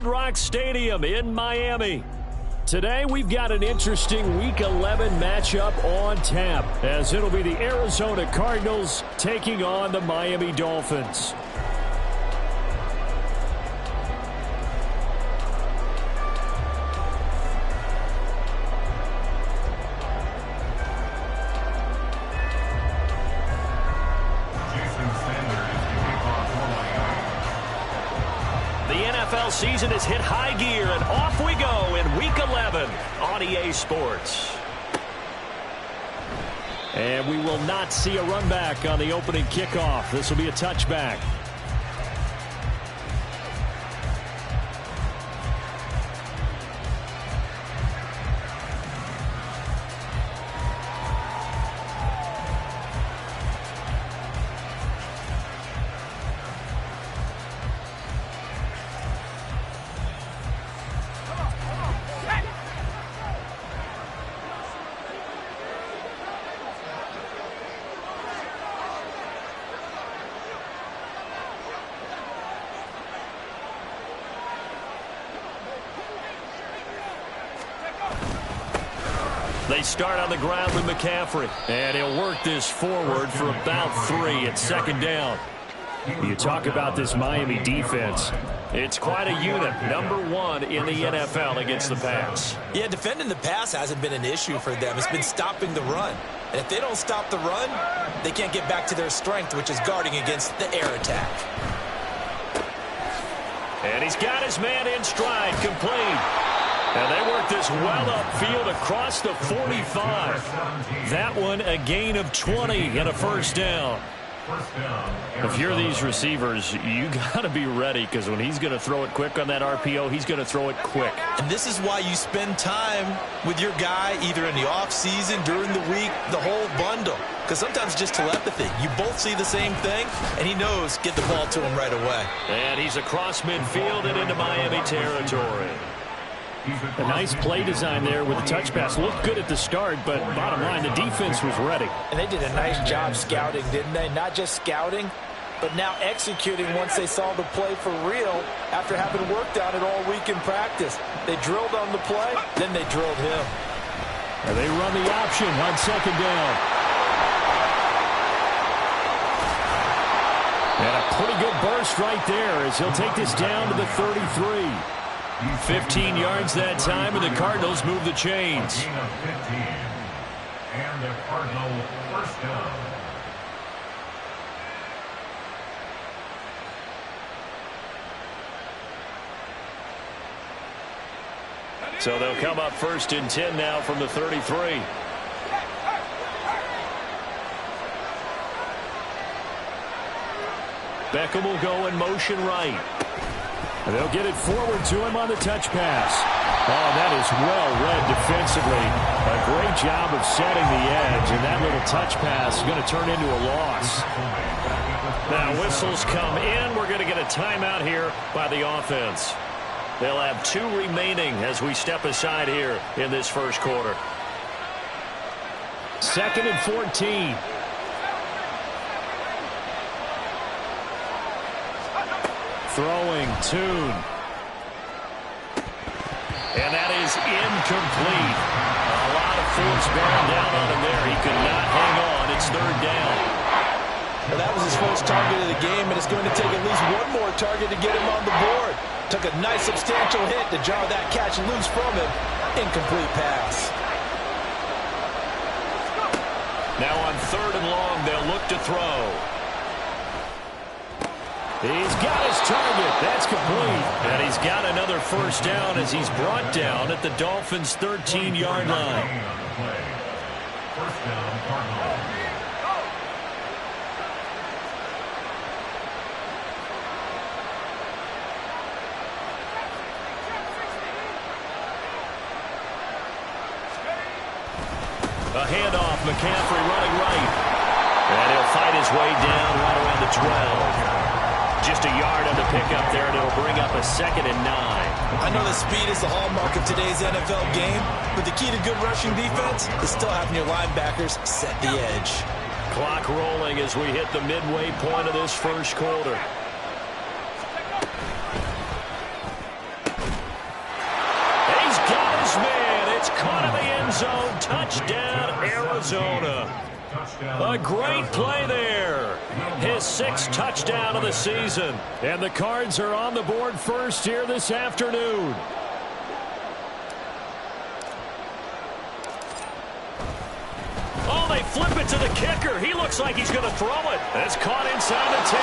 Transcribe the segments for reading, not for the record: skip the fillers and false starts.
Rock Stadium in Miami. Today we've got an interesting Week 11 matchup on tap, as it'll be the Arizona Cardinals taking on the Miami Dolphins. NFL season has hit high gear, and off we go in Week 11 on EA Sports. And we will not see a run back on the opening kickoff. This will be a touchback. They start on the ground with McCaffrey, and he'll work this forward for about 3 at second down. You talk about this Miami defense. It's quite a unit, number 1 in the NFL against the pass. Yeah, defending the pass hasn't been an issue for them. It's been stopping the run. And if they don't stop the run, they can't get back to their strength, which is guarding against the air attack. And he's got his man in stride, complete. And they work this well upfield across the 45. That one a gain of 20 and a first down. If you're these receivers, you got to be ready, because when he's going to throw it quick on that RPO, he's going to throw it quick. And this is why you spend time with your guy either in the offseason, during the week, the whole bundle. Because sometimes just telepathy. You both see the same thing, and he knows get the ball to him right away. And he's across midfield and into Miami territory. A nice play design there with the touch pass. Looked good at the start, but bottom line, the defense was ready. And they did a nice job scouting, didn't they? Not just scouting, but now executing once they saw the play for real after having worked on it all week in practice. They drilled on the play, then they drilled him. And they run the option on second down. And a pretty good burst right there as he'll take this down to the 33. 15 yards that time, and the Cardinals move the chains. And the Cardinal first down. So they'll come up first and 10 now from the 33. Beckham will go in motion right. They'll get it forward to him on the touch pass. Oh, that is well read defensively. A great job of setting the edge, and that little touch pass is going to turn into a loss. Now whistles come in. We're going to get a timeout here by the offense. They'll have 2 remaining as we step aside here in this first quarter. 2nd and 14. Throwing, Tune. And that is incomplete. A lot of force bearing down on him there. He could not hang on. It's 3rd down. Well, that was his first target of the game, and it's going to take at least one more target to get him on the board. Took a nice substantial hit to jar that catch loose from him. Incomplete pass. Now on 3rd and long, they'll look to throw. He's got his target. That's complete. And he's got another first down as he's brought down at the Dolphins' 13-yard line. First down, Cardinal. A handoff, McCaffrey running right. And he'll fight his way down right around the 12. Just a yard on the pickup there, and it'll bring up a 2nd and 9. I know that speed is the hallmark of today's NFL game, but the key to good rushing defense is still having your linebackers set the edge. Clock rolling as we hit the midway point of this first quarter. zone. Touchdown, Arizona. A great play there. His 6th touchdown of the season. And the Cards are on the board first here this afternoon. Oh, they flip it to the kicker. He looks like he's going to throw it. That's caught inside the 10.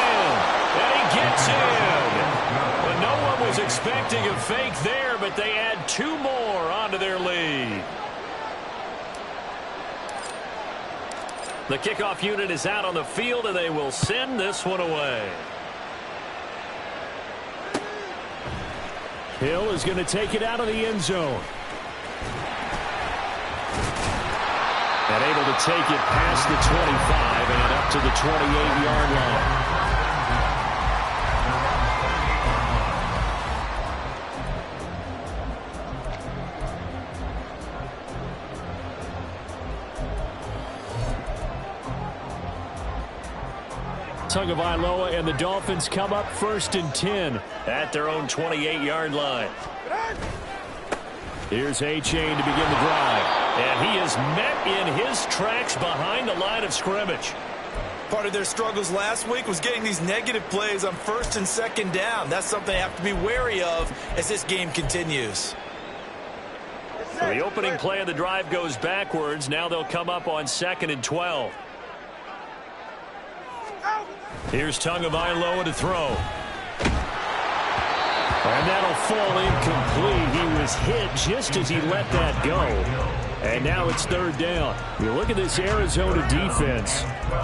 And he gets in. But no one was expecting a fake there, but they add 2 more onto their lead. The kickoff unit is out on the field, and they will send this one away. Hill is going to take it out of the end zone. And able to take it past the 25 and up to the 28-yard line. Tagovailoa and the Dolphins come up 1st and 10 at their own 28-yard line. Here's A-Chain to begin the drive. And he is met in his tracks behind the line of scrimmage. Part of their struggles last week was getting these negative plays on 1st and 2nd down. That's something they have to be wary of as this game continues. So the opening play of the drive goes backwards. Now they'll come up on 2nd and 12. Here's Tagovailoa to throw. And that'll fall incomplete. He was hit just as he let that go. And now it's 3rd down. You look at this Arizona defense.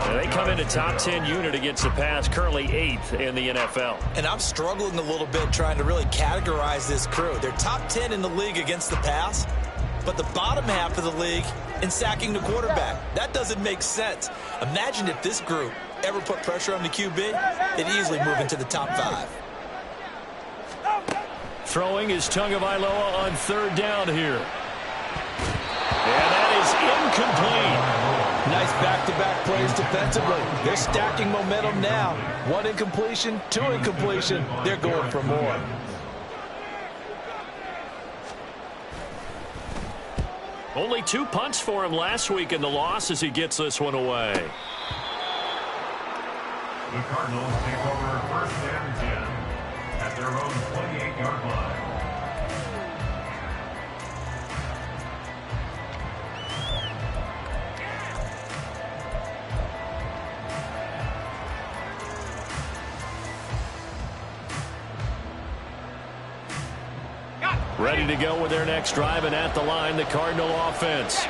They come in a top 10 unit against the pass, currently 8th in the NFL. And I'm struggling a little bit trying to really categorize this crew. They're top 10 in the league against the pass, but the bottom half of the league in sacking the quarterback. That doesn't make sense. Imagine if this group ever put pressure on the QB, they'd easily move into the top 5. Throwing is Tagovailoa on 3rd down here. And that is incomplete. Nice back-to-back plays defensively. They're stacking momentum now. 1 incompletion, 2 incompletion. They're going for more. Only 2 punts for him last week in the loss as he gets this one away. The Cardinals take over 1st and 10 at their own 28-yard line. Ready to go with their next drive, and at the line, the Cardinal offense.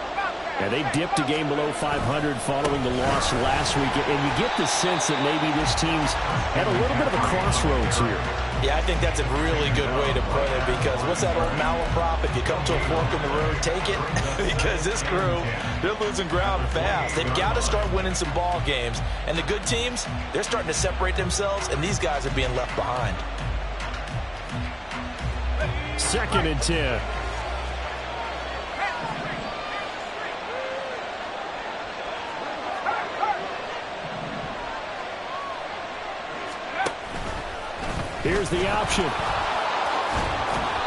And they dipped a game below 500 following the loss last week. And you get the sense that maybe this team's at a little bit of a crossroads here. Yeah, I think that's a really good way to put it, because what's that old malaprop? If you come to a fork in the road, take it. Because this crew, they're losing ground fast. They've got to start winning some ball games. And the good teams, they're starting to separate themselves, and these guys are being left behind. 2nd and 10. Here's the option.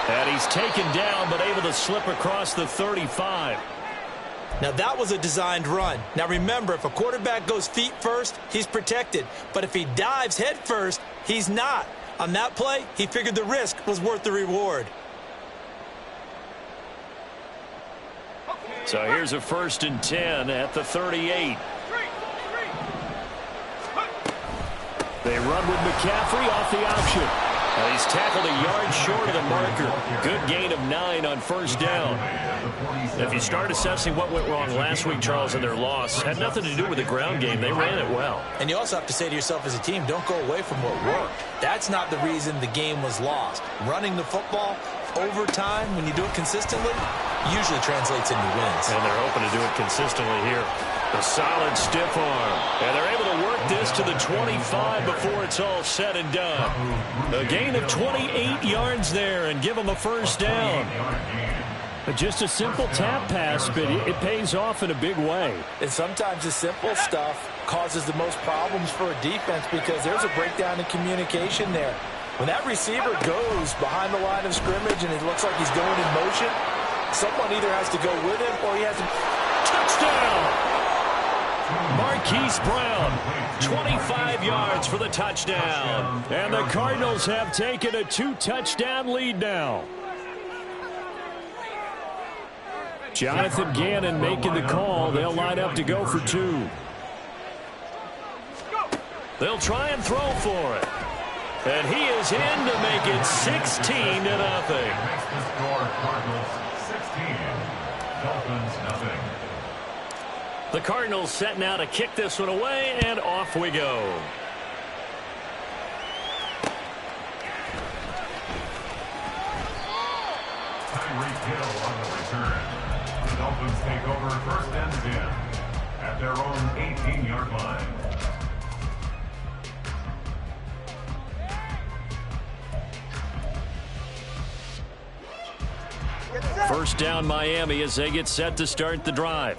And he's taken down, but able to slip across the 35. Now, that was a designed run. Now, remember, if a quarterback goes feet first, he's protected. But if he dives head first, he's not. On that play, he figured the risk was worth the reward. So here's a 1st and 10 at the 38. They run with McCaffrey off the option. And he's tackled a yard short of the marker. Good gain of 9 on 1st down. If you start assessing what went wrong last week, Charles, in their loss, had nothing to do with the ground game. They ran it well. And you also have to say to yourself as a team, don't go away from what worked. That's not the reason the game was lost. Running the football over time, when you do it consistently, usually translates into wins. And they're hoping to do it consistently here. A solid stiff arm. And they're able to work this to the 25 before it's all said and done. A gain of 28 yards there and give them a 1st down. Just a simple tap pass, but it pays off in a big way. And sometimes the simple stuff causes the most problems for a defense, because there's a breakdown in communication there. When that receiver goes behind the line of scrimmage and it looks like he's going in motion, Someone either has to go with him or he has to... Touchdown! Marquise Brown, 25 yards for the touchdown. And the Cardinals have taken a 2-touchdown lead now. Jonathan Gannon making the call. They'll line up to go for 2. They'll try and throw for it. And he is in to make it 16-0. The Cardinals set now to kick this one away, and off we go. Tyreek Hill on the return. The Dolphins take over 1st and 10 at their own 18-yard line. First down Miami as they get set to start the drive.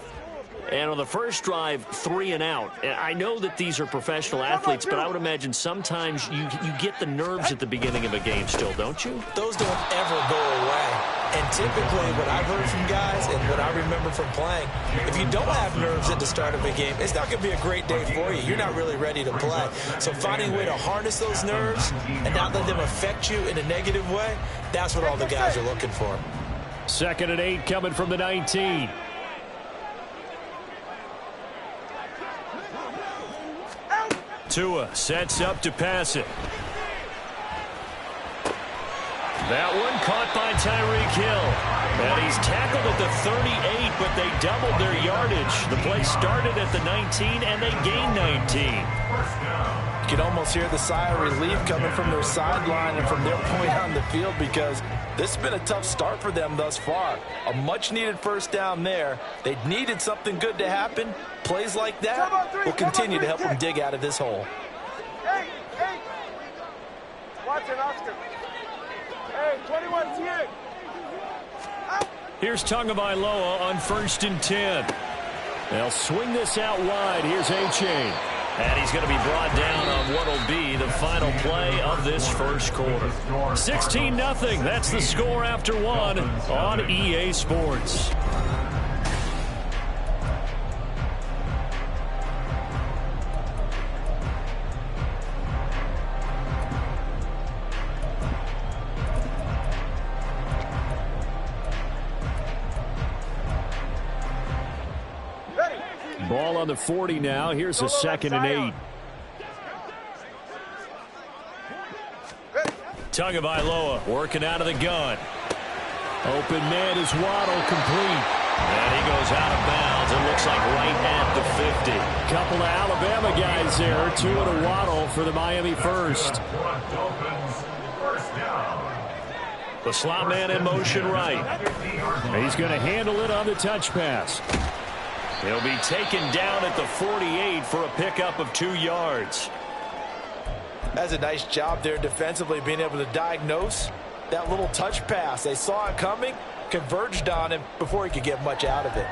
And on the first drive, 3 and out. And I know that these are professional athletes, but I would imagine sometimes you get the nerves at the beginning of a game still, don't you? Those don't ever go away. And typically what I've heard from guys and what I remember from playing, if you don't have nerves at the start of a game, it's not going to be a great day for you. You're not really ready to play. So finding a way to harness those nerves and not let them affect you in a negative way, that's what all the guys are looking for. 2nd and 8 coming from the 19. Tua sets up to pass it. That one caught by Tyreek Hill. And he's tackled at the 38, but they doubled their yardage. The play started at the 19, and they gained 19. You can almost hear the sigh of relief coming from their sideline and from their point on the field because this has been a tough start for them thus far. A much-needed first down there. They needed something good to happen. Plays like that will continue to help them dig out of this hole. Hey! Watch it, Oscar. Hey, 21's here. Here's Tagovailoa on 1st and 10. They'll swing this out wide. Here's A-Chain. And he's going to be brought down on what will be the final play of this first quarter. 16-0. That's the score after 1 on EA Sports. Ball on the 40 now. Here's a 2nd and 8. Tagovailoa working out of the gun. Open man is Waddle, complete. And he goes out of bounds. It looks like right at the 50. Couple of Alabama guys there. 2 and a Waddle for the Miami first. The slot man in motion right. He's going to handle it on the touch pass. He'll be taken down at the 48 for a pickup of 2 yards. That's a nice job there defensively, being able to diagnose that little touch pass. They saw it coming, converged on him before he could get much out of it.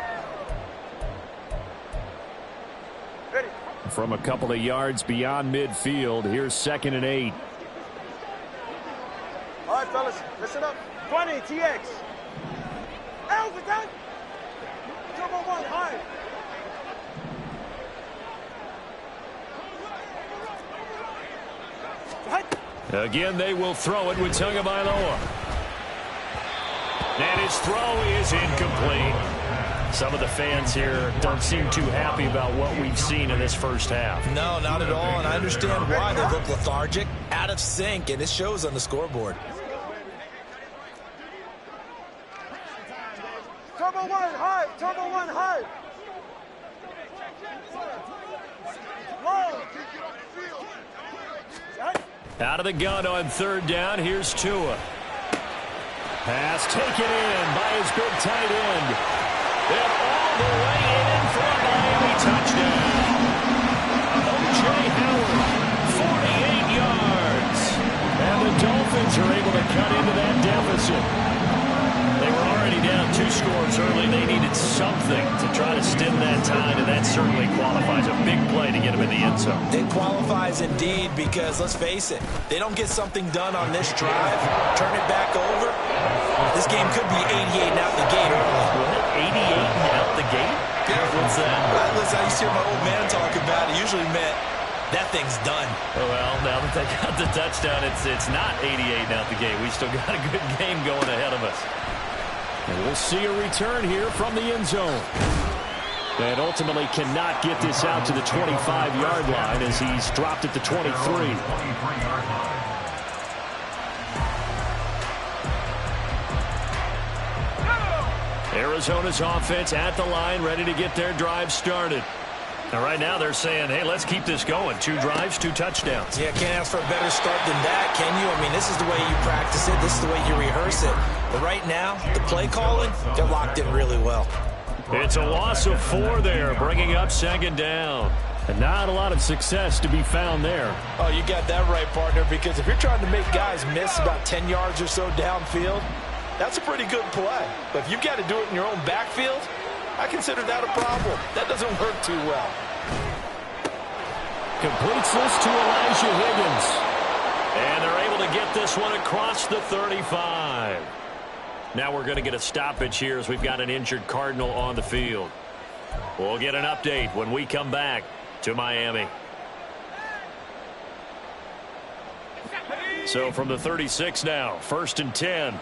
From a couple of yards beyond midfield, here's 2nd and 8. All right, fellas, listen up. 20, TX. Alpha down. Turbo 1, high. Again, they will throw it with Tagovailoa. And his throw is incomplete. Some of the fans here don't seem too happy about what we've seen in this first half. No, not at all, and I understand why. They look lethargic, out of sync, and it shows on the scoreboard. Turbo 1, high. Turbo 1, high. Low. Out of the gun on 3rd down. Here's Tua. Pass taken in by his big tight end. And all the way in for a Miami touchdown. O.J. Howard, 48 yards. And the Dolphins are able to cut into that deficit. They were already down 2 scores early. They needed something to try to stem that tide, and that certainly qualifies. A big play to get them in the end zone. It qualifies indeed because, let's face it, they don't get something done on this drive, turn it back over. This this game could be 88 and out the gate early. What? 88 and out the gate? Yeah. What's that? Listen, I used to hear my old man talk about it. Usually meant that thing's done. Oh, well, now that they got the touchdown, it's not 88 and out the gate. We still got a good game going ahead of us. And we'll see a return here from the end zone. And ultimately cannot get this out to the 25-yard line as he's dropped at the 23. Arizona's offense at the line, ready to get their drive started. And right now they're saying, hey, let's keep this going. 2 drives, 2 touchdowns. Yeah, can't ask for a better start than that, can you? I mean, this is the way you practice it. This is the way you rehearse it. But right now, the play calling, they're locked in really well. It's a loss of 4 there, bringing up 2nd down. And not a lot of success to be found there. Oh, you got that right, partner, because if you're trying to make guys miss about 10 yards or so downfield, that's a pretty good play. But if you've got to do it in your own backfield, I consider that a problem. That doesn't work too well. Completes this to Elijah Higgins. And they're able to get this one across the 35. Now we're going to get a stoppage here as we've got an injured Cardinal on the field. We'll get an update when we come back to Miami. So from the 36 now, 1st and 10.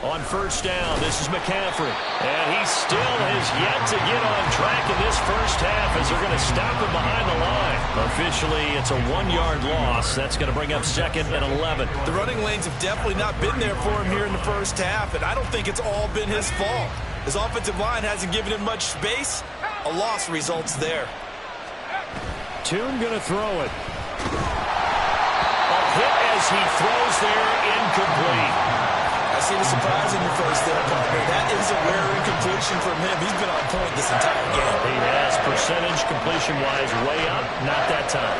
On 1st down, this is McCaffrey. And he still has yet to get on track in this first half as they're going to stop him behind the line. Officially, it's a 1-yard loss. That's going to bring up 2nd and 11. The running lanes have definitely not been there for him here in the first half, and I don't think it's all been his fault. His offensive line hasn't given him much space. A loss results there. Toon going to throw it. A hit as he throws there, incomplete. I see the surprise in your face there, partner. That is a rare incompletion from him. He's been on point this entire game. He has percentage completion-wise way up, not that time.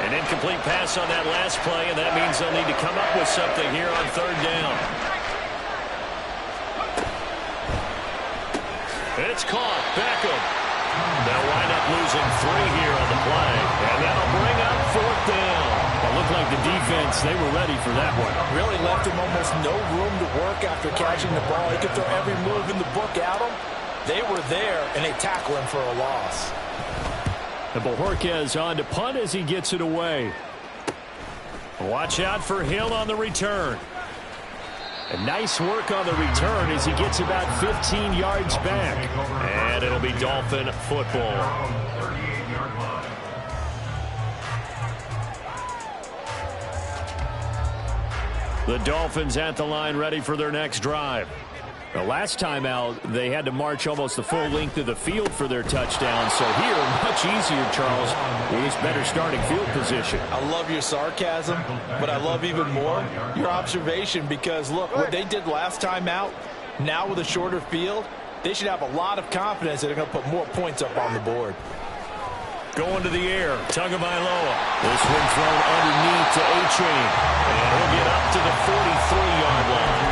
An incomplete pass on that last play, and that means they'll need to come up with something here on 3rd down. It's caught. Beckham. They'll wind up losing 3 here on the play, and that'll bring up 4th down. It looked like the defense, they were ready for that one. Really left him almost no room to work after catching the ball. He could throw every move in the book at him. They were there, and they tackle him for a loss. And Bojorquez on to punt as he gets it away. Watch out for Hill on the return. And nice work on the return as he gets about 15 yards back. And it'll be Dolphin football. The Dolphins at the line ready for their next drive. The last time out, they had to march almost the full length of the field for their touchdown. So here, much easier, Charles, with this better starting field position. I love your sarcasm, but I love even more your observation because, look, what they did last time out, now with a shorter field, they should have a lot of confidence that they're going to put more points up on the board. Going to the air, Tagovailoa. This one thrown underneath to A-Chain. And he'll get up to the 43-yard line.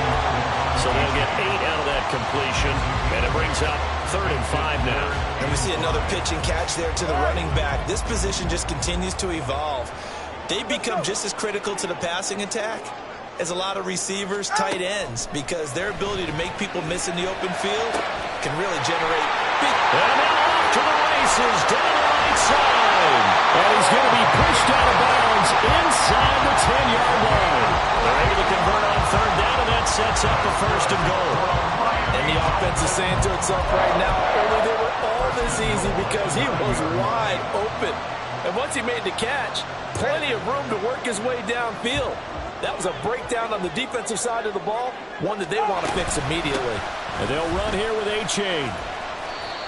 So they'll get 8 out of that completion. And it brings up 3rd and 5 now. And we see another pitch and catch there to the running back. This position just continues to evolve. They become just as critical to the passing attack as a lot of receivers, tight ends, because their ability to make people miss in the open field can really generate big... And now off to the races, down the right side. And he's going to be pushed out of bounds inside the 10-yard line. They're able to convert on 3rd down, and that sets up a 1st and goal. And the offense is saying to itself right now, only they were all this easy because he was wide open. And once he made the catch, plenty of room to work his way downfield. That was a breakdown on the defensive side of the ball, one that they want to fix immediately. And they'll run here with A-Chain.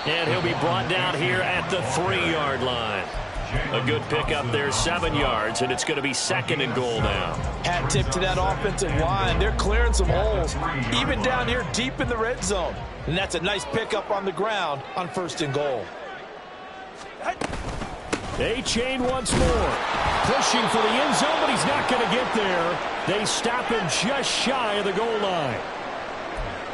And he'll be brought down here at the 3-yard line. A good pickup there, 7 yards, and it's going to be 2nd and goal now. Hat tip to that offensive line. They're clearing some holes, even down here deep in the red zone. And that's a nice pickup on the ground on 1st and goal. A-Chain once more. Pushing for the end zone, but he's not going to get there. They stop him just shy of the goal line.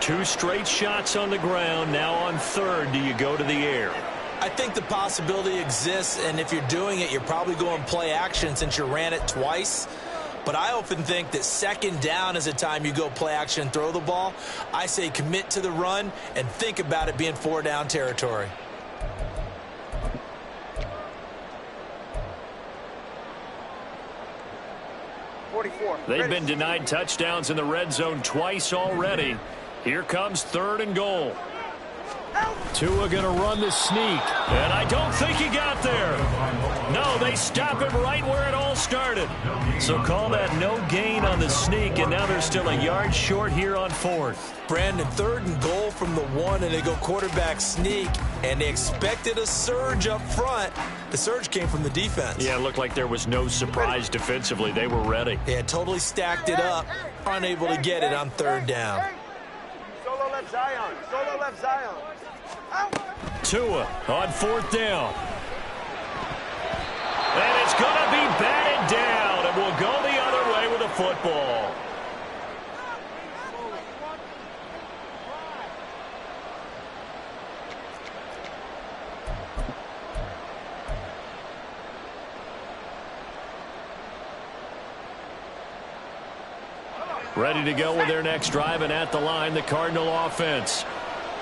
2 straight shots on the ground. Now on 3rd, do you go to the air? I think the possibility exists, and if you're doing it, you're probably going play action since you ran it twice. But I often think that second down is a time you go play action and throw the ball. I say commit to the run and think about it being 4-down territory. They've been denied touchdowns in the red zone twice already. Here comes 3rd and goal. Tua going to run the sneak, and I don't think he got there. No, they stop him right where it all started. So call that no gain on the sneak, and now they're still a yard short here on 4th. Brandon, 3rd and goal from the 1, and they go quarterback sneak, and they expected a surge up front. The surge came from the defense. Yeah, it looked like there was no surprise defensively. They were ready. Yeah, totally stacked it up, unable to get it on 3rd down. Solo left Zion. Solo left Zion. Tua on 4th down. And it's going to be batted down, and we'll go the other way with the football. Ready to go with their next drive, and at the line, the Cardinal offense.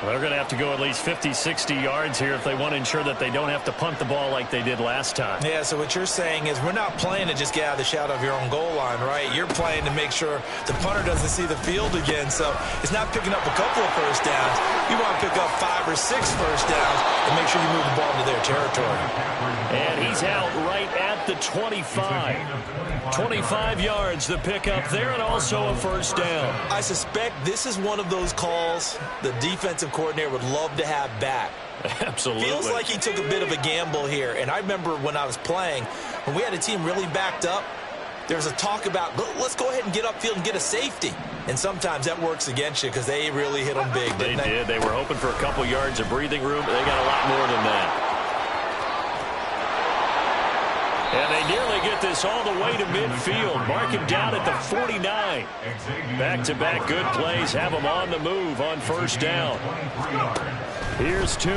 They're going to have to go at least 50, 60 yards here if they want to ensure that they don't have to punt the ball like they did last time. Yeah, so what you're saying is we're not playing to just get out of the shadow of your own goal line, right? You're playing to make sure the punter doesn't see the field again. So it's not picking up a couple of first downs. You want to pick up 5 or 6 first downs and make sure you move the ball into their territory. And he's out right at the 25. 25 yards the pickup there, and also a first down. I suspect this is one of those calls the defensive coordinator would love to have back. Absolutely. Feels like he took a bit of a gamble here. And I remember when I was playing, when we had a team really backed up, there was a talk about, let's go ahead and get upfield and get a safety. And sometimes that works against you because they really hit them big, didn't they? They did. They were hoping for a couple yards of breathing room. They got a lot more than that. And they nearly get this all the way to midfield. Mark him down at the 49. Back-to-back good plays have him on the move on first down. Here's Tune.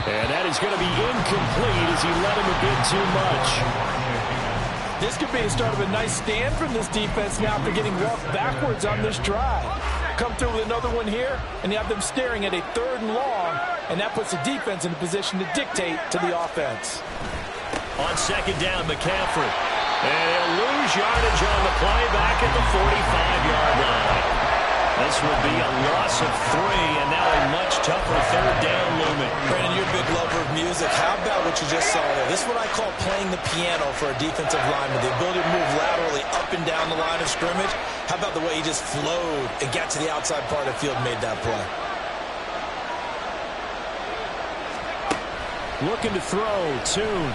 And that is going to be incomplete as he led him a bit too much. This could be the start of a nice stand from this defense now after getting walked backwards on this drive. Come through with another one here, and you have them staring at a 3rd and long, and that puts the defense in a position to dictate to the offense. On second down, McCaffrey. And he'll lose yardage on the play back at the 45-yard line. This will be a loss of 3, and now a much tougher 3rd down looming. Brandon, you're a big lover of music. How about what you just saw there? This is what I call playing the piano for a defensive lineman. The ability to move laterally up and down the line of scrimmage. How about the way he just flowed and got to the outside part of the field and made that play? Looking to throw, Tune.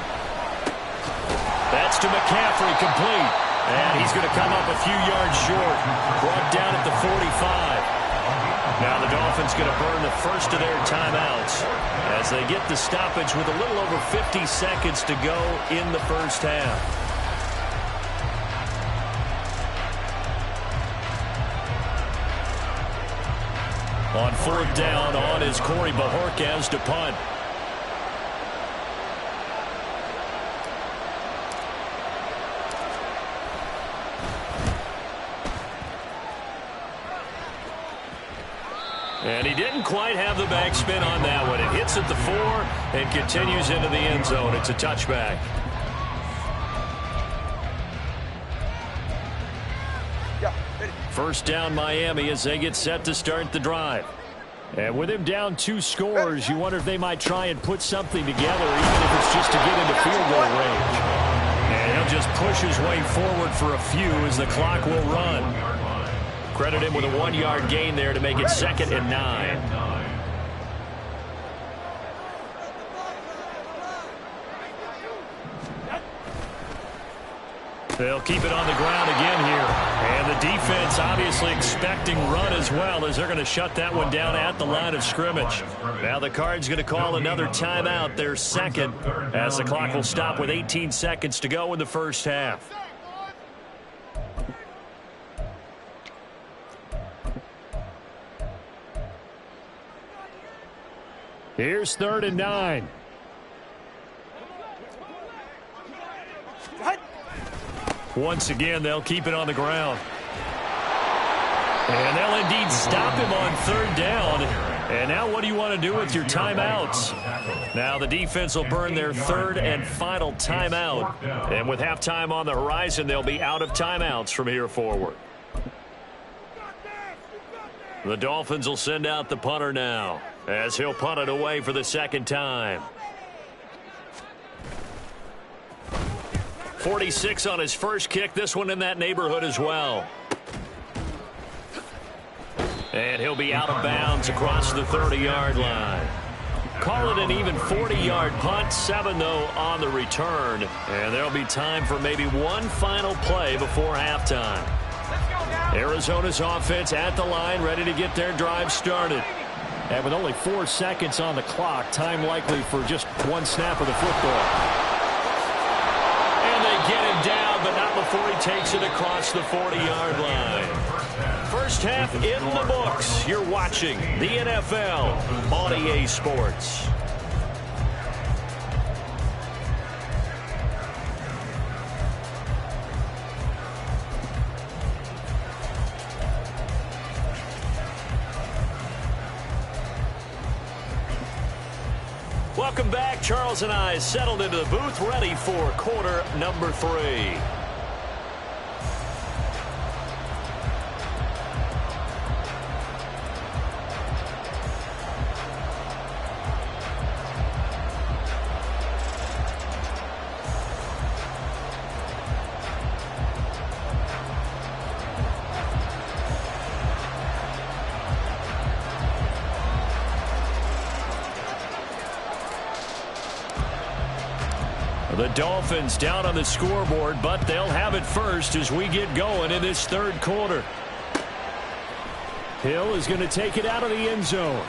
That's to McCaffrey, complete. And he's going to come up a few yards short. Brought down at the 45. Now the Dolphins going to burn the first of their timeouts as they get the stoppage with a little over 50 seconds to go in the first half. On 4th down, on is Corey Bajorquez to punt. And he didn't quite have the backspin on that one. It hits at the 4 and continues into the end zone. It's a touchback. First down Miami as they get set to start the drive. And with him down 2 scores, you wonder if they might try and put something together, even if it's just to get into field goal range. And he'll just push his way forward for a few as the clock will run. Credit him with a 1-yard gain there to make it 2nd and 9. They'll keep it on the ground again here. And the defense obviously expecting run as well as they're going to shut that one down at the line of scrimmage. Now the Cards going to call another timeout, their second, as the clock will stop with 18 seconds to go in the first half. Here's 3rd and 9. Once again, they'll keep it on the ground. And they'll indeed stop him on third down. And now what do you want to do with your timeouts? Now the defense will burn their third and final timeout. And with halftime on the horizon, they'll be out of timeouts from here forward. The Dolphins will send out the punter now as he'll punt it away for the second time. 46 on his first kick. This one in that neighborhood as well. And he'll be out of bounds across the 30-yard line. Call it an even 40-yard punt. 7, though, on the return. And there'll be time for maybe one final play before halftime. Arizona's offense at the line, ready to get their drive started. And with only 4 seconds on the clock, time likely for just one snap of the football. And they get him down, but not before he takes it across the 40-yard line. First half in the books. You're watching the NFL on EA Sports. Welcome back. Charles and I settled into the booth, ready for quarter number 3. The Dolphins down on the scoreboard, but they'll have it first as we get going in this third quarter. Hill is going to take it out of the end zone.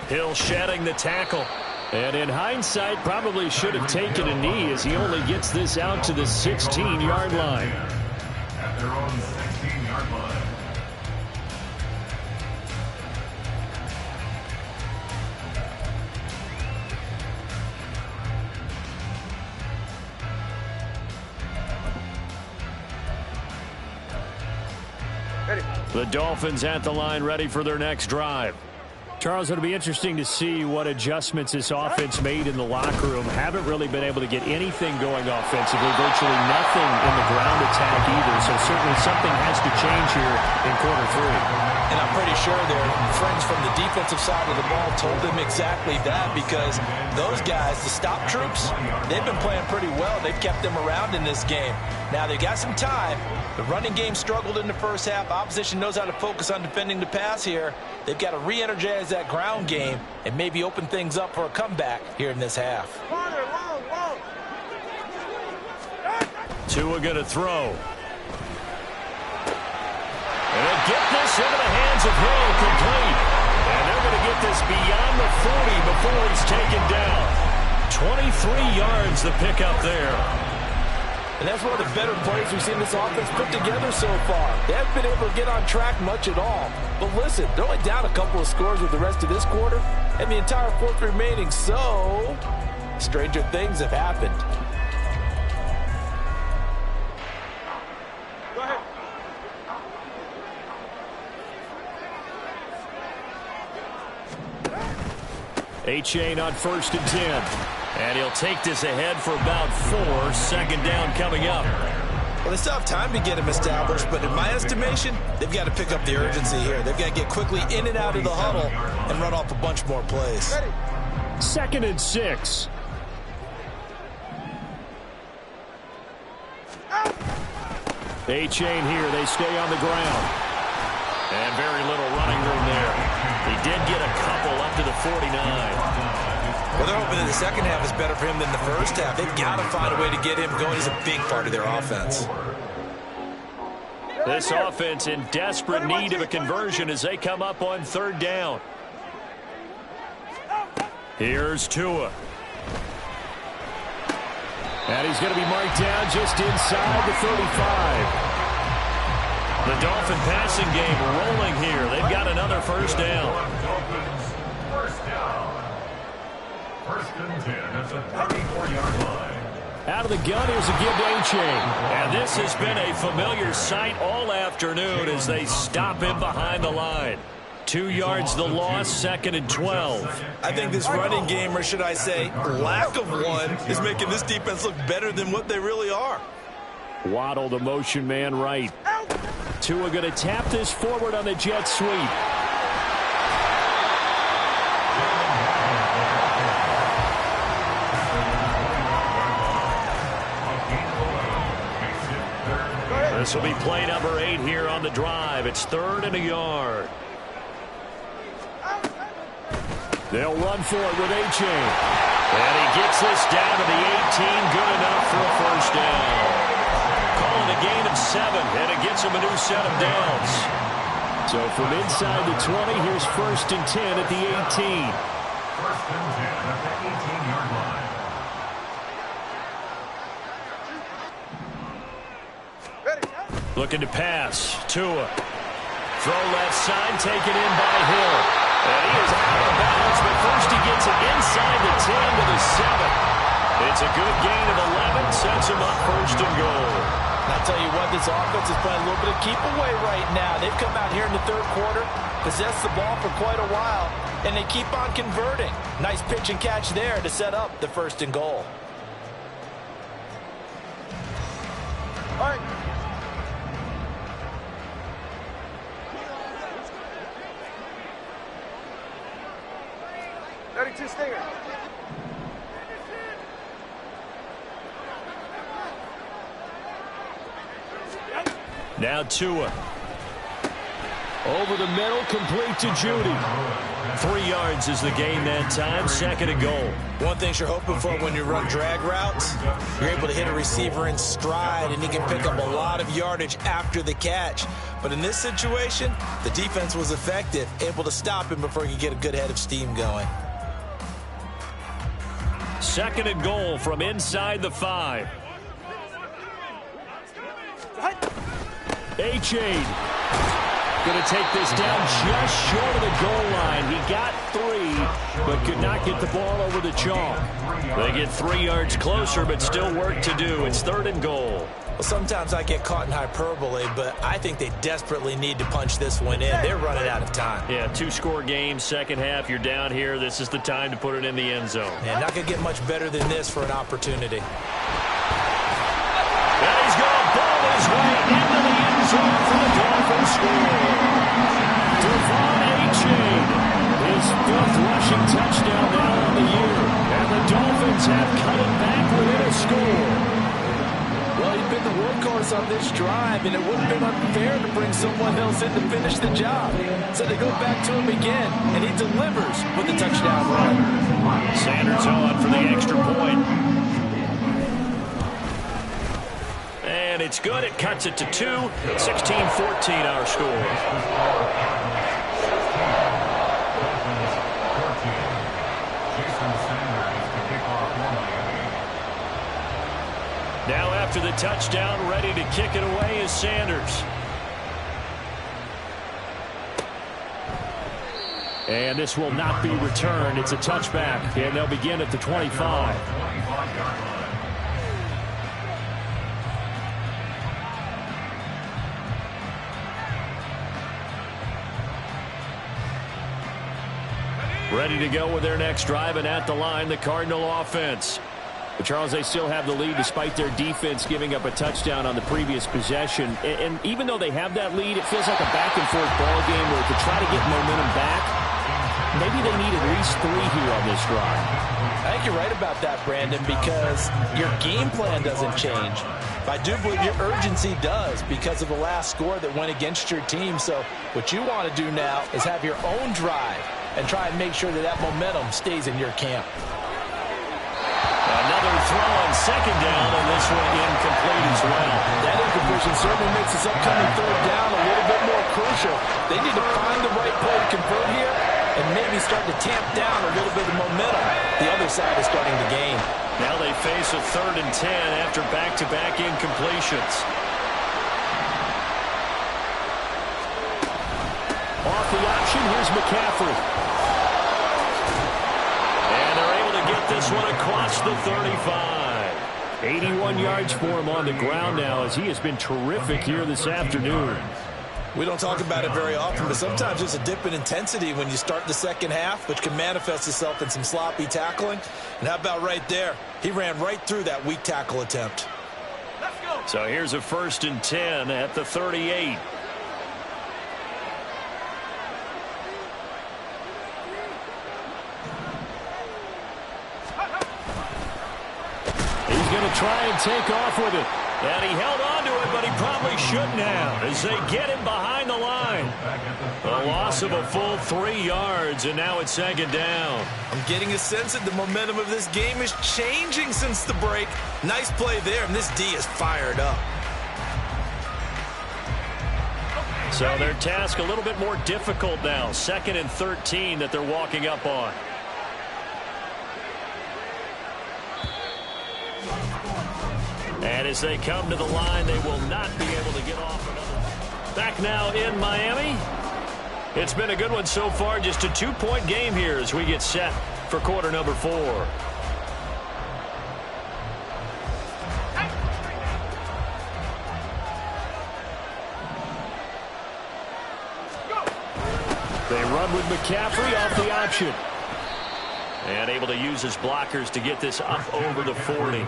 Hill shedding the tackle. And in hindsight, probably should have taken a knee as he only gets this out to the 16-yard line. At their own 16-yard line. The Dolphins at the line, ready for their next drive. Charles, it'll be interesting to see what adjustments this offense made in the locker room. Haven't really been able to get anything going offensively, virtually nothing in the ground attack either. So certainly something has to change here in quarter 3. And I'm pretty sure their friends from the defensive side of the ball told them exactly that, because those guys, the stop troops, they've been playing pretty well. They've kept them around in this game. Now they've got some time. The running game struggled in the first half. Opposition knows how to focus on defending the pass here. They've got to re-energize that ground game and maybe open things up for a comeback here in this half. Tua going to throw. And they'll get this into the hands of Hill, complete. And they're going to get this beyond the 40 before he's taken down. 23 yards the pickup there. And that's one of the better plays we've seen this offense put together so far. They haven't been able to get on track much at all. But listen, they're only down a couple of scores with the rest of this quarter and the entire fourth remaining. So, stranger things have happened. Go ahead. A-Chain on 1st and 10. And he'll take this ahead for about 4. Second down coming up. Well, they still have time to get him established, but in my estimation, they've got to pick up the urgency here. They've got to get quickly in and out of the huddle and run off a bunch more plays. 2nd and 6. A-Chain here. They stay on the ground. And very little running room there. He did get a couple up to the 49. Well, they're hoping that the second half is better for him than the first half. They've got to find a way to get him going. He's a big part of their offense. This offense in desperate need of a conversion as they come up on 3rd down. Here's Tua. And he's going to be marked down just inside the 35. The Dolphin passing game rolling here. They've got another first down. First down. 1st and 10 at the 34-yard line. Out of the gun, here's a give to A-Chain. And this has been a familiar sight all afternoon as they stop him behind the line. 2 yards the loss, 2nd and 12. I think this running game, or should I say lack of one, is making this defense look better than what they really are. Waddle, the motion man right. Tua going to tap this forward on the jet sweep. This will be play number 8 here on the drive. It's 3rd and a yard. They'll run for it with A-Chain. And he gets this down to the 18. Good enough for a first down. Calling a gain of 7, and it gets him a new set of downs. So from inside the 20, here's 1st and 10 at the 18. 1st and 10 at the 18-yard line. Looking to pass. Tua. Throw left side, taken in by Hill. And he is out of bounds, but first he gets it inside the 10 to the 7. It's a good gain of 11, sets him up 1st and goal. I'll tell you what, this offense is playing a little bit of keep away right now. They've come out here in the 3rd quarter, possessed the ball for quite a while, and they keep on converting. Nice pitch and catch there to set up the 1st and goal. All right. Stinger. Now Tua. Over the middle, complete to Judy. 3 yards is the gain that time, 2nd and goal. One thing you're hoping for when you run drag routes, you're able to hit a receiver in stride, and he can pick up a lot of yardage after the catch. But in this situation, the defense was effective, able to stop him before he could get a good head of steam going. 2nd and goal from inside the 5. A-Chain. Going to take this down just short of the goal line. He got 3, but could not get the ball over the chalk. They get 3 yards closer, but still work to do. It's 3rd and goal. Well, sometimes I get caught in hyperbole, but I think they desperately need to punch this one in. They're running out of time. Yeah, 2-score game, 2nd half. You're down here. This is the time to put it in the end zone. Yeah, not going to get much better than this for an opportunity. And he's going to ball his way into the end zone for the Dolphins score. Devon A-Chain, his 5th rushing touchdown now on the year. And the Dolphins have cut it back within a score. Well, he's been the workhorse on this drive, and it would have been unfair to bring someone else in to finish the job. So they go back to him again, and he delivers with the touchdown run. Sanders on for the extra point. And it's good. It cuts it to 2. 16-14 our score. Now after the touchdown, ready to kick it away is Sanders. And this will not be returned. It's a touchback, and they'll begin at the 25. Ready to go with their next drive, and at the line, the Cardinal offense. But Charles, they still have the lead despite their defense giving up a touchdown on the previous possession. And even though they have that lead, it feels like a back-and-forth ball game where to try to get momentum back, maybe they need at least 3 here on this drive. I think you're right about that, Brandon, because your game plan doesn't change. I do believe your urgency does because of the last score that went against your team. So what you want to do now is have your own drive and try and make sure that that momentum stays in your camp. Another throw on 2nd down, and this one incomplete as well. That incompletion certainly makes this upcoming 3rd down a little bit more crucial. They need to find the right play to convert here and maybe start to tamp down a little bit of momentum. The other side is starting to gain. Now they face a 3rd and 10 after back-to-back incompletions. Off the option, here's McCaffrey. And they're able to get this one across the 35. 81 yards for him on the ground now, as he has been terrific here this afternoon. We don't talk about it very often, but sometimes there's a dip in intensity when you start the second half, which can manifest itself in some sloppy tackling. And how about right there? He ran right through that weak tackle attempt. So here's a 1st and 10 at the 38. He's going to try and take off with it. And he held on to it, but he probably shouldn't have, as they get him behind the line. A loss of a full 3 yards, and now it's 2nd down. I'm getting a sense that the momentum of this game is changing since the break. Nice play there, and this D is fired up. So their task a little bit more difficult now. 2nd and 13 that they're walking up on. And as they come to the line, they will not be able to get off another. Back now in Miami. It's been a good one so far. Just a 2-point game here as we get set for quarter number 4. They run with McCaffrey off the option. And able to use his blockers to get this up over the 40.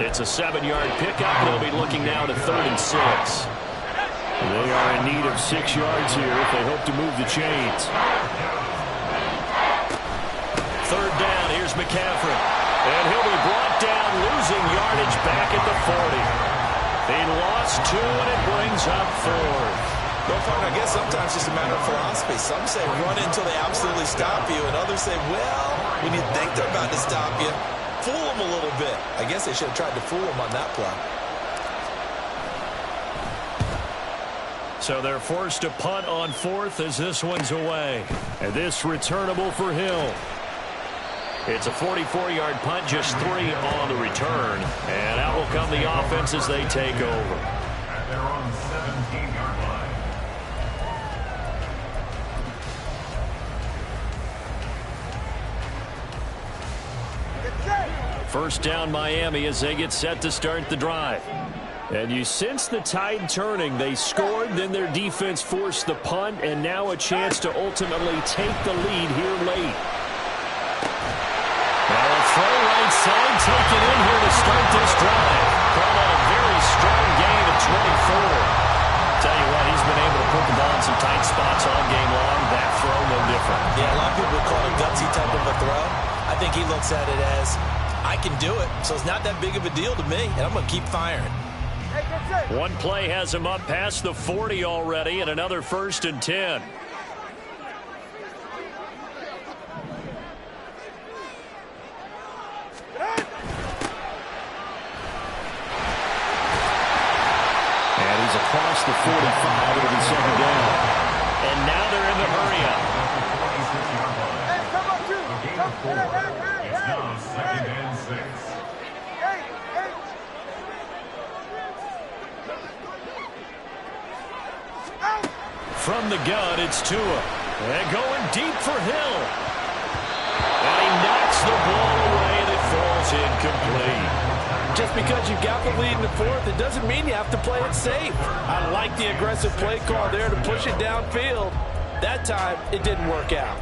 It's a 7-yard pickup. They'll be looking now to 3rd and 6. They are in need of 6 yards here if they hope to move the chains. 3rd down. Here's McCaffrey. And he'll be brought down, losing yardage back at the 40. They lost 2, and it brings up 4th. Well, partner, I guess sometimes it's just a matter of philosophy. Some say run until they absolutely stop you, and others say, well, when you think they're about to stop you, fool them a little bit. I guess they should have tried to fool them on that play. So they're forced to punt on 4th as this one's away. And this returnable for Hill. It's a 44-yard punt, just 3 on the return. And out will come the offense as they take over. At their own 17-yard line. First down Miami as they get set to start the drive. And you sense the tide turning. They scored, then their defense forced the punt, and now a chance to ultimately take the lead here late. Now a throw right side taken in here to start this drive. Called on a very strong gain of 24. Tell you what, he's been able to put the ball in some tight spots all game long. That throw no different. Yeah, a lot of people would call it a gutsy type of a throw. I think he looks at it as, I can do it, so it's not that big of a deal to me, and I'm going to keep firing. One play has him up past the 40 already, and another 1st and 10. And he's across the 45. It'll be 2nd down. And now they're in the hurry up. It's now 2nd and 6. From the gun, it's Tua. And going deep for Hill. And he knocks the ball away, and it falls incomplete. Just because you got the lead in the 4th, it doesn't mean you have to play it safe. I like the aggressive play call there to push it downfield. That time, it didn't work out.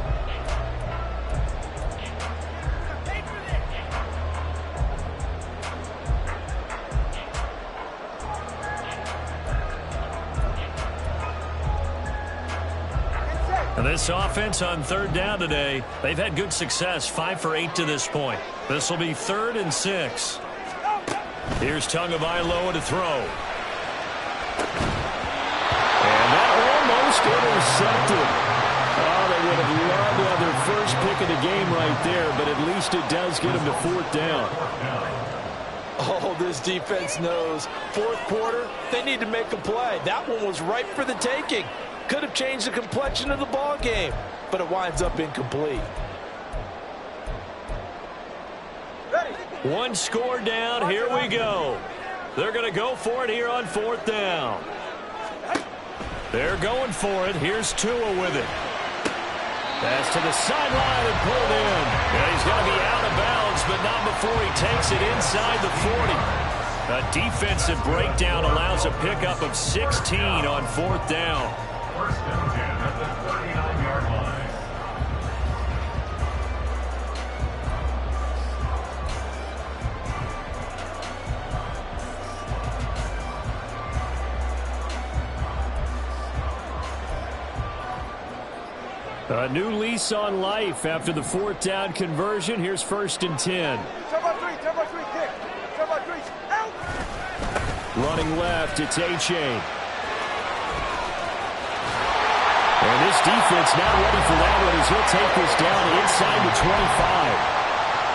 And this offense on 3rd down today, they've had good success, 5 for 8 to this point. This will be 3rd and 6. Here's Tagovailoa to throw. And that almost intercepted. Oh, they would have loved to have their first pick of the game right there, but at least it does get them to 4th down. Oh, this defense knows. 4th quarter, they need to make a play. That one was ripe for the taking. Could have changed the complexion of the ball game, but it winds up incomplete. One score down. Here we go. They're going to go for it here on 4th down. They're going for it. Here's Tua with it. Pass to the sideline and pulled in. And he's going to be out of bounds but not before he takes it inside the 40. A defensive breakdown allows a pickup of 16 on 4th down. First and 10 at the 39-yard line. A new lease on life after the 4th down conversion. Here's 1st and 10. Turbo 3, kick. Turbo 3, out. Running left, it's A-Chain. And this defense not ready for that one as he'll take this down inside the 25.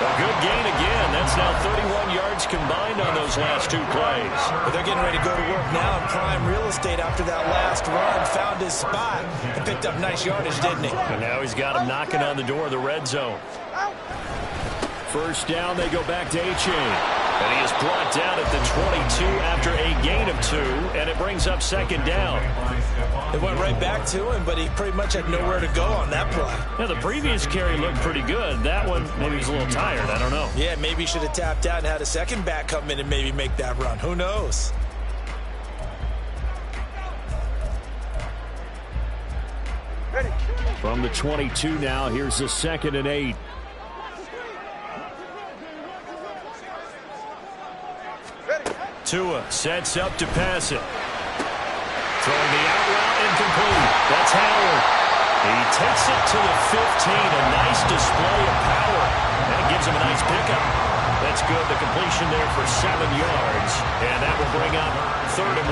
A good gain again. That's now 31 yards combined on those last 2 plays. But they're getting ready to go to work now in prime real estate after that last run. Found his spot and picked up nice yardage, didn't he? And now he's got him knocking on the door of the red zone. First down, they go back to A-Chain. And he is brought down at the 22 after a gain of 2, and it brings up 2nd down. It went right back to him, but he pretty much had nowhere to go on that play. Now, the previous carry looked pretty good. That one, maybe he's a little tired. I don't know. Yeah, maybe he should have tapped out and had a second back come in and maybe make that run. Who knows? Ready. From the 22 now, here's the 2nd and 8. Tua sets up to pass it. Throwing the out route incomplete. That's Howard. He takes it to the 15. A nice display of power. And it gives him a nice pickup. That's good. The completion there for 7 yards. And that will bring up 3rd and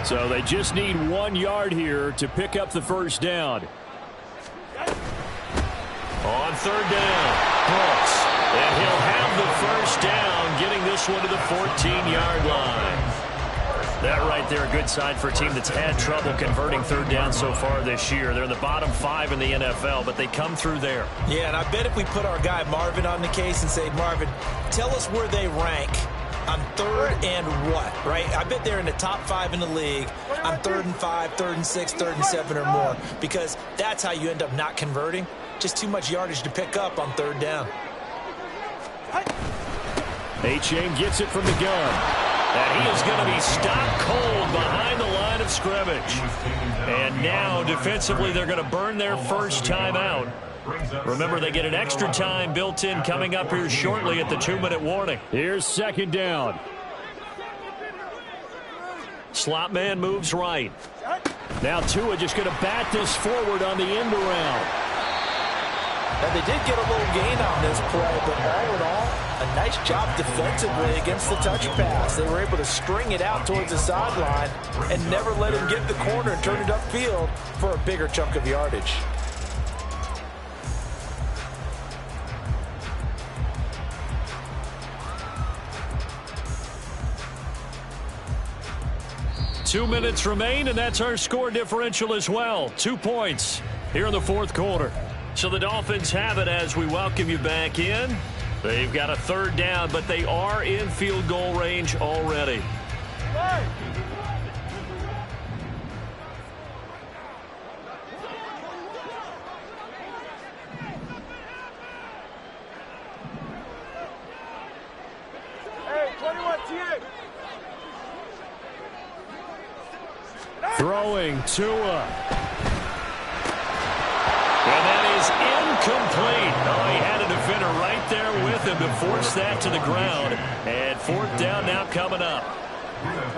1. So they just need 1 yard here to pick up the first down. On 3rd down. Brooks. And he'll have the first down, getting this one to the 14-yard line. That right there, a good sign for a team that's had trouble converting 3rd down so far this year. They're in the bottom 5 in the NFL, but they come through there. Yeah, and I bet if we put our guy Marvin on the case and say, Marvin, tell us where they rank on 3rd and what, right? I bet they're in the top 5 in the league on 3rd and 5, 3rd and 6, 3rd and 7 or more, because that's how you end up not converting. Just too much yardage to pick up on 3rd down. A-Chain gets it from the gun. And he is going to be stopped cold behind the line of scrimmage. And now, defensively, they're going to burn their first time out. Remember, they get an extra time built in coming up here shortly at the 2-minute warning. Here's 2nd down. Slot man moves right. Now Tua just going to bat this forward on the end around. Now, they did get a little gain on this play, but all in all, a nice job defensively against the touch pass. They were able to string it out towards the sideline and never let him get the corner and turn it upfield for a bigger chunk of yardage. Two minutes remain, and that's our score differential as well. 2 points here in the 4th quarter. So the Dolphins have it as we welcome you back in. They've got a 3rd down, but they are in field goal range already. Hey. Hey, 21 TX. Throwing Tua. And that is incomplete. Oh, he had a defender right there with him to force that to the ground. And 4th down now coming up.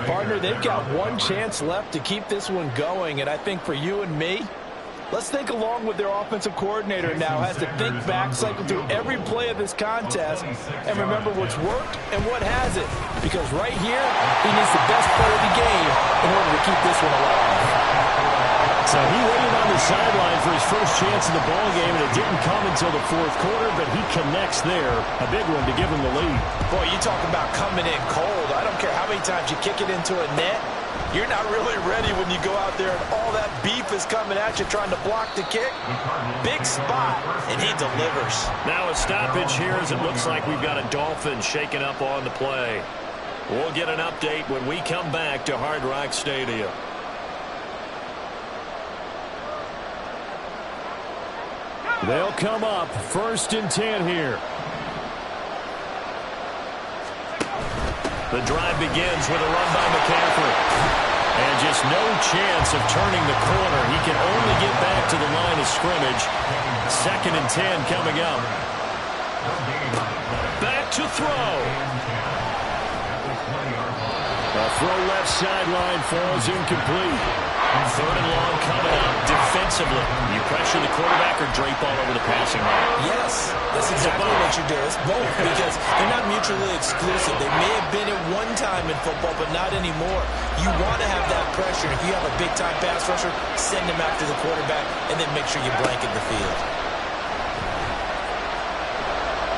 Partner, they've got one chance left to keep this one going, and I think for you and me, let's think along with their offensive coordinator now. Has to think back, cycle through every play of this contest, and remember what's worked and what hasn't. Because right here, he needs the best play of the game in order to keep this one alive. So he waited on the sideline for his first chance in the ball game, and it didn't come until the 4th quarter, but he connects there. A big one to give him the lead. Boy, you talk about coming in cold. I don't care how many times you kick it into a net. You're not really ready when you go out there and all that beef is coming at you trying to block the kick. Big spot, and he delivers. Now a stoppage here as it looks like we've got a Dolphin shaking up on the play. We'll get an update when we come back to Hard Rock Stadium. They'll come up 1st and 10 here. The drive begins with a run by McCaffrey. And just no chance of turning the corner. He can only get back to the line of scrimmage. 2nd and 10 coming up. Back to throw. A throw left sideline falls incomplete. 3rd and long coming up defensively. You pressure the quarterback or drape all over the passing line? Yes, that's exactly what you do. It's both because they're not mutually exclusive. They may have been at one time in football, but not anymore. You want to have that pressure. If you have a big-time pass rusher, send him after the quarterback, and then make sure you blanket the field.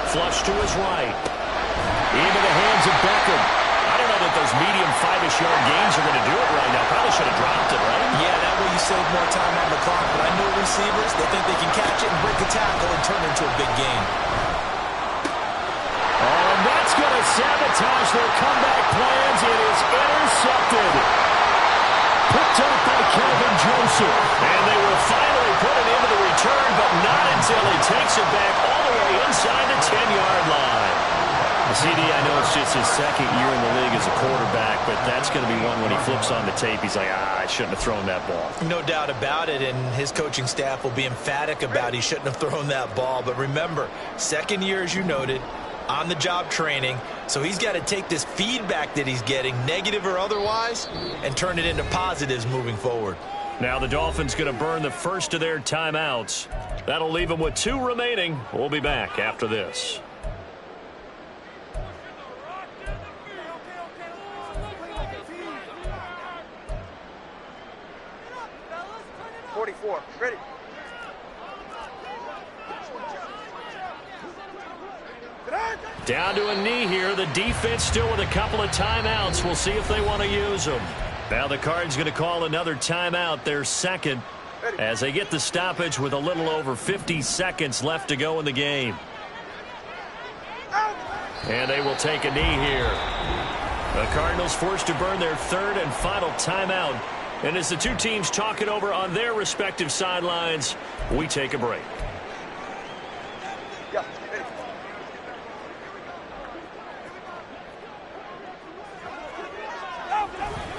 Flush to his right. Into the hands of Beckham. I don't know that those medium 5-ish yard gains are going to do it right now. Probably should have dropped it, right? Yeah, that way you save more time on the clock. But I know receivers, they think they can catch it and break a tackle and turn it into a big gain. Oh, and that's going to sabotage their comeback plans. It is intercepted. Picked up by Kelvin Joseph. And they will finally put it into the return, but not until he takes it back all the way inside the 10-yard line. CD, I know it's just his 2nd year in the league as a quarterback, but that's going to be one when he flips on the tape. He's like, I shouldn't have thrown that ball. No doubt about it, and his coaching staff will be emphatic about he shouldn't have thrown that ball. But remember, 2nd year, as you noted, on-the-job training, so he's got to take this feedback that he's getting, negative or otherwise, and turn it into positives moving forward. Now the Dolphins going to burn the first of their timeouts. That'll leave them with 2 remaining. We'll be back after this. Ready. Down to a knee here. The defense still with a couple of timeouts. We'll see if they want to use them. Now the Cards going to call another timeout, their 2nd, as they get the stoppage with a little over 50 seconds left to go in the game. And they will take a knee here. The Cardinals forced to burn their 3rd and final timeout. And as the 2 teams talk it over on their respective sidelines, we take a break. Yeah.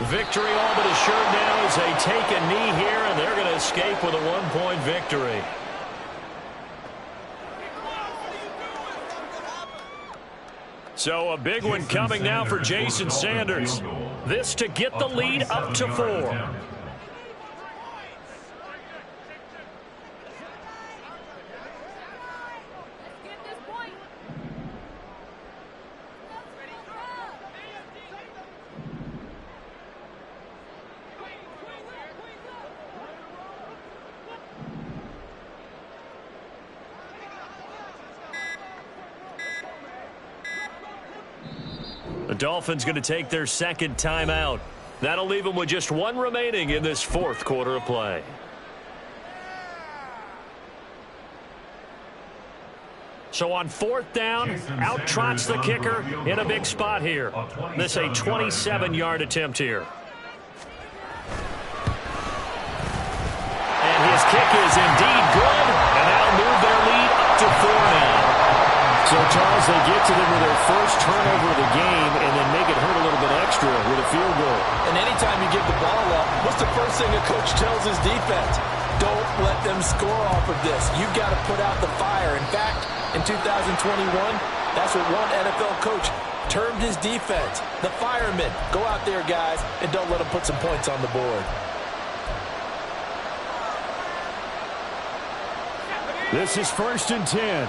Victory all but assured now as they take a knee here, and they're going to escape with a 1-point victory. So a big one coming now for Jason Sanders. This to get the lead up to 4. The Dolphins going to take their 2nd timeout. That'll leave them with just 1 remaining in this 4th quarter of play. So on 4th down, out trots the kicker in a big spot here. This a 27-yard attempt here. And his kick is indeed good, and that'll move their lead up to 4 now. So, Charles, they get to them with their first turnover of the game and then make it hurt a little bit extra with a field goal. And anytime you give the ball up, what's the first thing a coach tells his defense? Don't let them score off of this. You've got to put out the fire. In fact, in 2021, that's what one NFL coach termed his defense. The firemen. Go out there, guys, and don't let them put some points on the board. This is 1st and 10.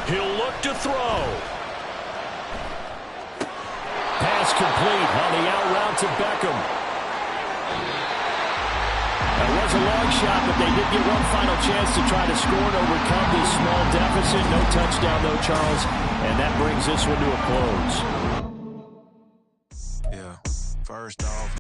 He'll look to throw. Pass complete on the out route to Beckham. That was a long shot, but they did get one final chance to try to score and overcome this small deficit. No touchdown, though, Charles, and that brings this one to a close. Yeah, first off.